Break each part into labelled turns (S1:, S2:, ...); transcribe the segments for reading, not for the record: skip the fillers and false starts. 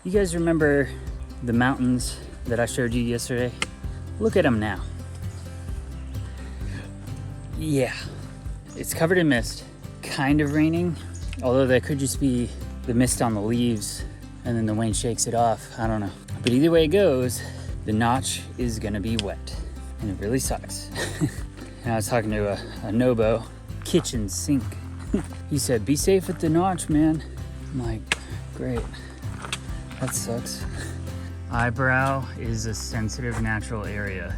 S1: You guys remember the mountains that I showed you yesterday? Look at them now. Yeah, it's covered in mist, kind of raining, although that could just be the mist on the leaves and then the wind shakes it off. I don't know. But either way it goes, the notch is gonna be wet and it really sucks. And I was talking to a SOBO kitchen sink. He said, be safe with the notch, man. I'm like, great, that sucks. Eyebrow is a sensitive natural area.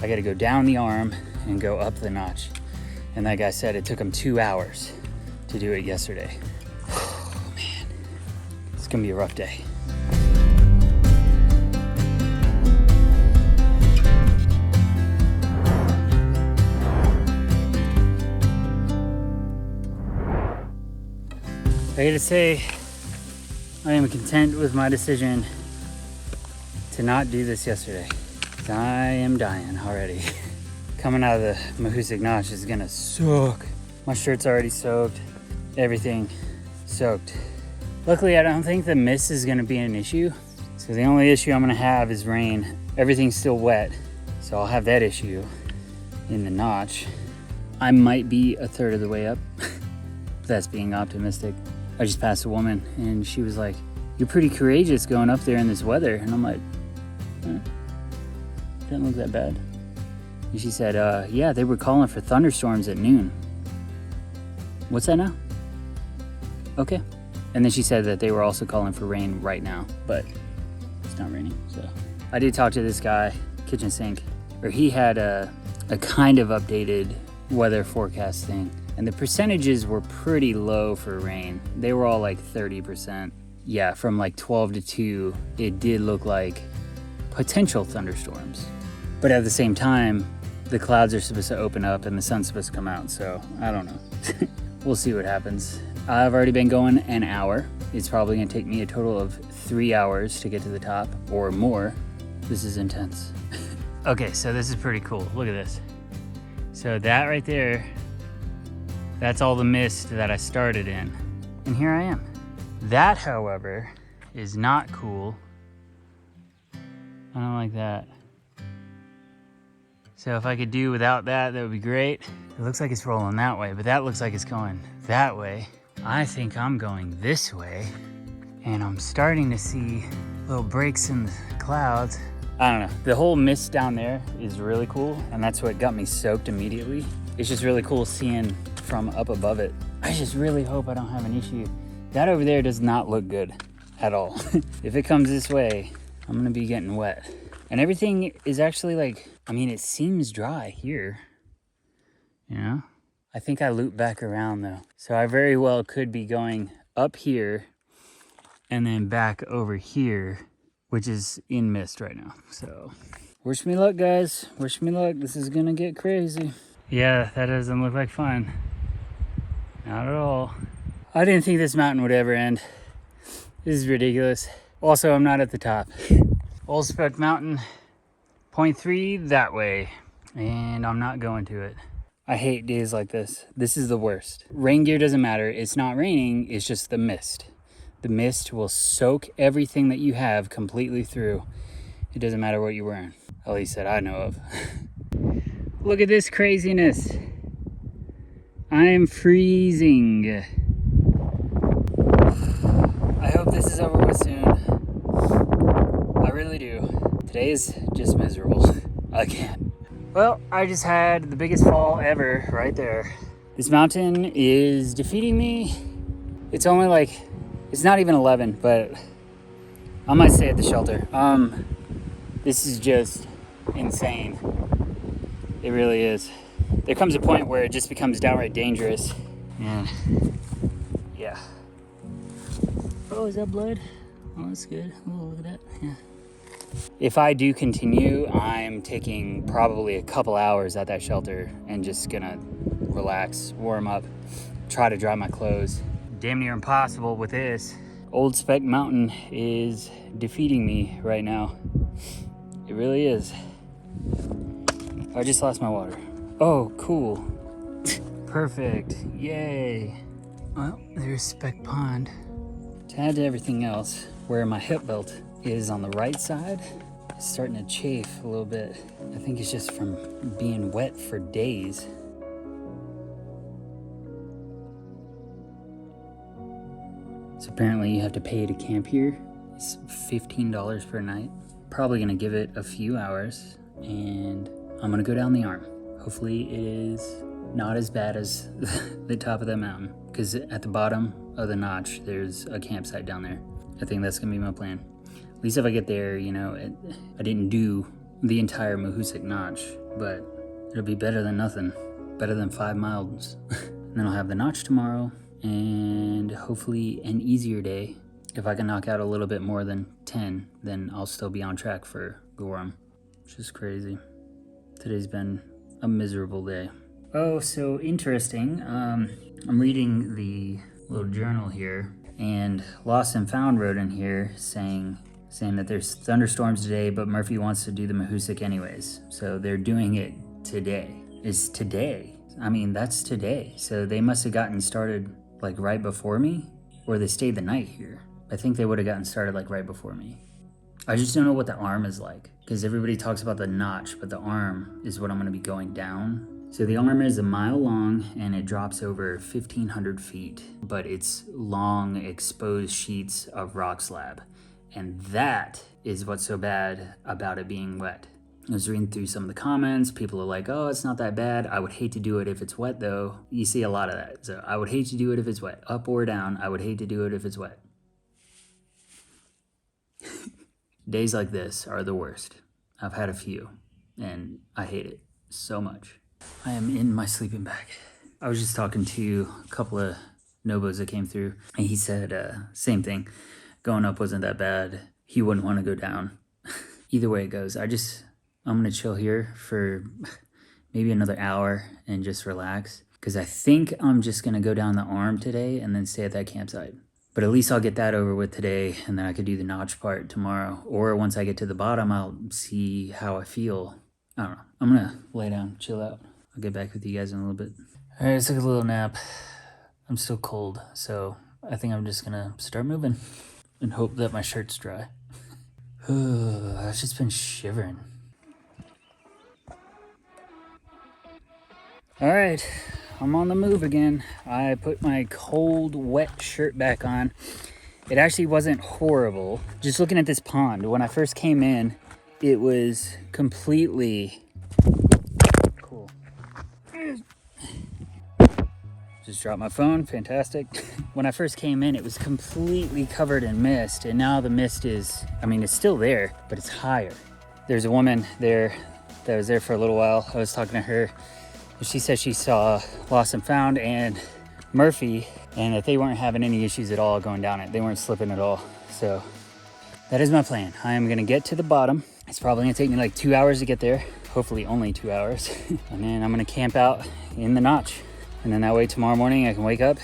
S1: I gotta go down the arm and go up the notch. And that guy said it took him 2 hours to do it yesterday. Oh man, it's gonna be a rough day. I gotta say, I am content with my decision to not do this yesterday. I am dying already. Coming out of the Mahoosuc notch is gonna suck. My shirt's already soaked, everything soaked. Luckily, I don't think the mist is gonna be an issue. So the only issue I'm gonna have is rain. Everything's still wet, so I'll have that issue in the notch. I might be a third of the way up. That's being optimistic. I just passed a woman and she was like, you're pretty courageous going up there in this weather. And I'm like, didn't look that bad. And she said, yeah, they were calling for thunderstorms at noon. What's that now? Okay. And then she said that they were also calling for rain right now, but it's not raining. So I did talk to this guy, kitchen sink, or he had a kind of updated weather forecast thing. And the percentages were pretty low for rain. They were all like 30%. Yeah, from like 12 to 2, it did look like potential thunderstorms. But at the same time, the clouds are supposed to open up and the sun's supposed to come out. So I don't know. We'll see what happens. I've already been going an hour. It's probably gonna take me a total of 3 hours to get to the top or more. This is intense. Okay, so this is pretty cool. Look at this. So that right there, that's all the mist that I started in. And here I am. That, however, is not cool. I don't like that. So if I could do without that, that would be great. It looks like it's rolling that way, but that looks like it's going that way. I think I'm going this way, and I'm starting to see little breaks in the clouds. I don't know. The whole mist down there is really cool, and that's what got me soaked immediately. It's just really cool seeing from up above it. I just really hope I don't have an issue. That over there does not look good at all. If it comes this way, I'm gonna be getting wet. And everything is actually like, I mean, it seems dry here, you know? I think I loop back around though. So I very well could be going up here and then back over here, which is in mist right now. So wish me luck, guys. Wish me luck. This is gonna get crazy. Yeah, that doesn't look like fun. Not at all. I didn't think this mountain would ever end. This is ridiculous. Also, I'm not at the top. Old Spec Mountain, 0.3 that way, and I'm not going to it. I hate days like this. This is the worst. Rain gear doesn't matter. It's not raining, it's just the mist. The mist will soak everything that you have completely through. It doesn't matter what you're wearing, at least that I know of. Look at this craziness. I am freezing. I hope this is over with soon. I really do. Today is just miserable again. Well, I just had the biggest fall ever right there. This mountain is defeating me. It's only like, it's not even 11, but I might stay at the shelter. This is just insane. It really is. There comes a point where it just becomes downright dangerous. And yeah. Oh, is that blood? Oh, that's good. Oh, look at that. Yeah. If I do continue, I'm taking probably a couple hours at that shelter and just gonna relax, warm up, try to dry my clothes. Damn near impossible with this. Old Spec Mountain is defeating me right now. It really is. I just lost my water. Oh, cool. Perfect. Yay. Well, there's Speck Pond. To add to everything else, where my hip belt is on the right side, it's starting to chafe a little bit. I think it's just from being wet for days. So apparently you have to pay to camp here. It's $15 per night. Probably gonna give it a few hours and I'm gonna go down the arm. Hopefully it is not as bad as the top of that mountain, because at the bottom of the notch, there's a campsite down there. I think that's gonna be my plan. At least if I get there, you know, I didn't do the entire Mahoosuc notch, but it'll be better than nothing. Better than 5 miles. And then I'll have the notch tomorrow and hopefully an easier day. If I can knock out a little bit more than 10, then I'll still be on track for Gorham, which is crazy. Today's been a miserable day. Oh, so interesting. I'm reading the little journal here, and Lost and Found wrote in here saying that there's thunderstorms today, but Murphy wants to do the Mahoosuc anyways. So they're doing it today. It's today. I mean, that's today. So they must have gotten started like right before me, or they stayed the night here. I think they would have gotten started like right before me. I just don't know what the arm is like, because everybody talks about the notch, but the arm is what I'm gonna be going down. So the arm is 1 mile long and it drops over 1,500 feet, but it's long exposed sheets of rock slab. And that is what's so bad about it being wet. I was reading through some of the comments. People are like, oh, it's not that bad. I would hate to do it if it's wet though. You see a lot of that. So I would hate to do it if it's wet. Up or down, I would hate to do it if it's wet. Days like this are the worst. I've had a few and I hate it so much. I am in my sleeping bag. I was just talking to a couple of Nobos that came through, and he said same thing. Going up wasn't that bad. He wouldn't want to go down. Either way it goes, I'm gonna chill here for maybe another hour and just relax, because I think I'm just gonna go down the arm today and then stay at that campsite. But at least I'll get that over with today, and then I could do the notch part tomorrow. Or once I get to the bottom, I'll see how I feel. I don't know. I'm gonna lay down, chill out. I'll get back with you guys in a little bit. All right, I took a little nap. I'm still cold, so I think I'm just gonna start moving and hope that my shirt's dry. I've just been shivering. All right, I'm on the move again. I put my cold, wet shirt back on. It actually wasn't horrible. Just looking at this pond, when I first came in, it was completely cool. Just dropped my phone, fantastic. When I first came in, it was completely covered in mist, and now the mist is, I mean, it's still there, but it's higher. There's a woman there that was there for a little while. I was talking to her. She said she saw Lost and Found and Murphy, and that they weren't having any issues at all going down it. They weren't slipping at all. So that is my plan. I am gonna get to the bottom. It's probably gonna take me like 2 hours to get there. Hopefully only 2 hours. And then I'm gonna camp out in the notch. And then that way tomorrow morning I can wake up,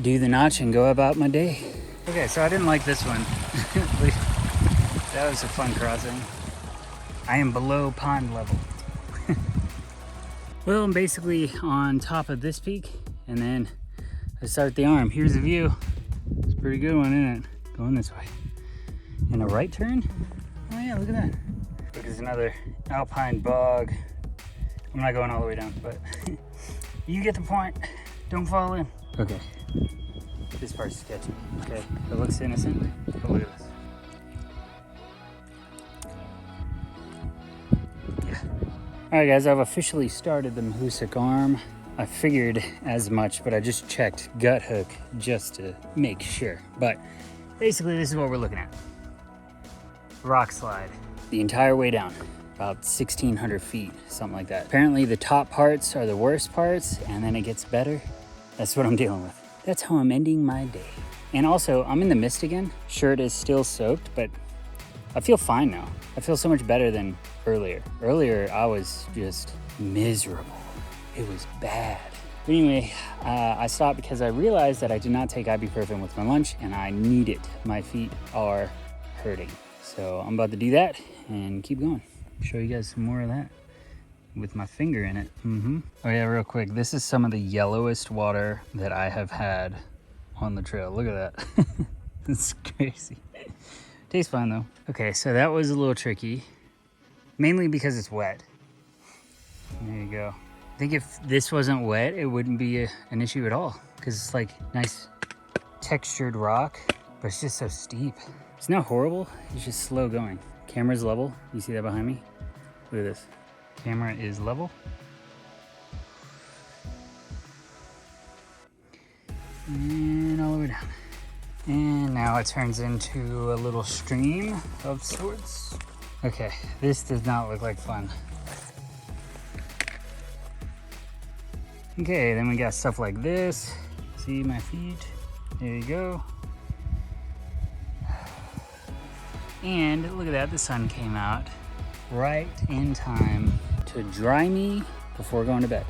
S1: do the notch, and go about my day. Okay, so I didn't like this one. That was a fun crossing. I am below pond level. Well, I'm basically on top of this peak, and then I start the arm. Here's the view. It's a pretty good one, isn't it? Going this way. And a right turn? Oh yeah, look at that. There's another alpine bog. I'm not going all the way down, but you get the point. Don't fall in. Okay. This part's sketchy. Okay, it looks innocent, but look at this. Alright guys, I've officially started the Mahoosuc arm. I figured as much, but I just checked gut hook just to make sure. But basically this is what we're looking at. Rock slide. The entire way down. About 1,600 feet, something like that. Apparently the top parts are the worst parts, and then it gets better. That's what I'm dealing with. That's how I'm ending my day. And also, I'm in the mist again. Shirt is still soaked, but I feel fine now. I feel so much better than earlier. Earlier, I was just miserable. It was bad. But anyway, I stopped because I realized that I did not take ibuprofen with my lunch, and I need it. My feet are hurting. So I'm about to do that and keep going. Show you guys some more of that with my finger in it. Oh yeah, real quick. This is some of the yellowest water that I have had on the trail. Look at that. It's crazy. Tastes fine though. Okay, so that was a little tricky, mainly because it's wet. There you go. I think if this wasn't wet, it wouldn't be an issue at all, because it's like nice textured rock, but it's just so steep. It's not horrible, it's just slow going. Camera's level. You see that behind me? Look at this. Camera is level. And all the way down. And now it turns into a little stream of sorts. Okay, this does not look like fun. Okay, then we got stuff like this. See my feet? There you go. And look at that, the sun came out right in time to dry me before going to bed.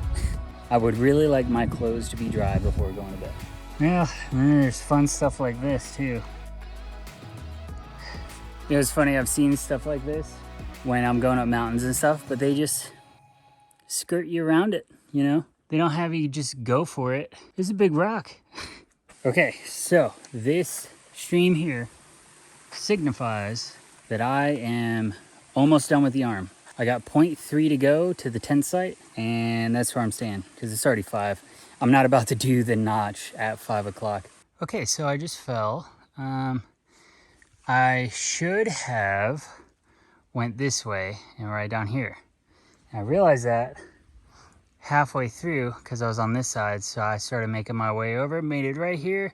S1: I would really like my clothes to be dry before going to bed. Well, then there's fun stuff like this too. You know, it's funny, I've seen stuff like this when I'm going up mountains and stuff, but they just skirt you around it, you know? They don't have you just go for it. It's a big rock. Okay, so this stream here signifies that I am almost done with the arm. I got 0.3 to go to the tent site, and that's where I'm staying because it's already 5. I'm not about to do the notch at 5 o'clock. Okay, so I just fell. I should have went this way and right down here. And I realized that halfway through because I was on this side, so I started making my way over, made it right here,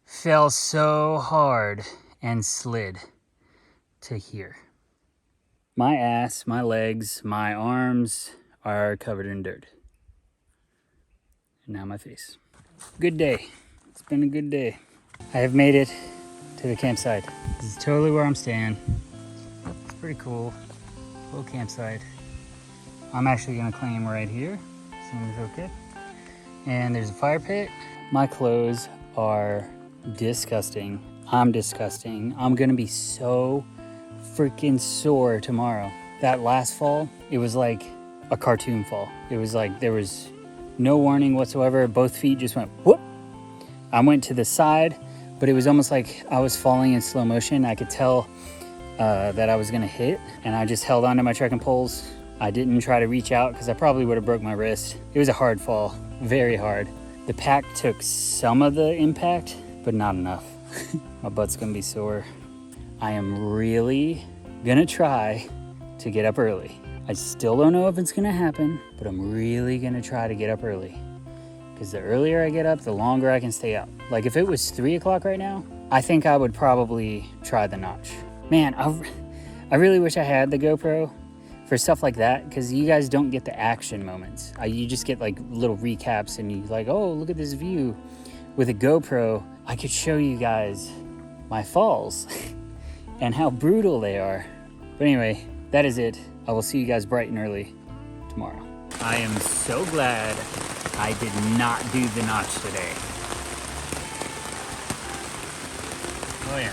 S1: fell so hard and slid to here. My ass, my legs, my arms are covered in dirt. And now my face. Good day. It's been a good day. I have made it to the campsite. This is totally where I'm staying. It's pretty cool. Little campsite. I'm actually gonna claim right here. Seems okay. And there's a fire pit. My clothes are disgusting. I'm disgusting. I'm gonna be so freaking sore tomorrow. That last fall, it was like a cartoon fall. It was like there was no warning whatsoever. Both feet just went whoop. I went to the side, but it was almost like I was falling in slow motion. I could tell that I was gonna hit, and I just held onto my trekking poles. I didn't try to reach out because I probably would have broke my wrist. It was a hard fall, very hard. The pack took some of the impact, but not enough. My butt's gonna be sore. I am really gonna try to get up early. I still don't know if it's gonna happen, but I'm really gonna try to get up early. Because the earlier I get up, the longer I can stay up. Like if it was 3 o'clock right now, I think I would probably try the notch. Man, I really wish I had the GoPro for stuff like that, because you guys don't get the action moments. You just get like little recaps and you like, oh, look at this view. With a GoPro, I could show you guys my falls and how brutal they are. But anyway, that is it. I will see you guys bright and early tomorrow. I am so glad I did not do the notch today. Oh yeah.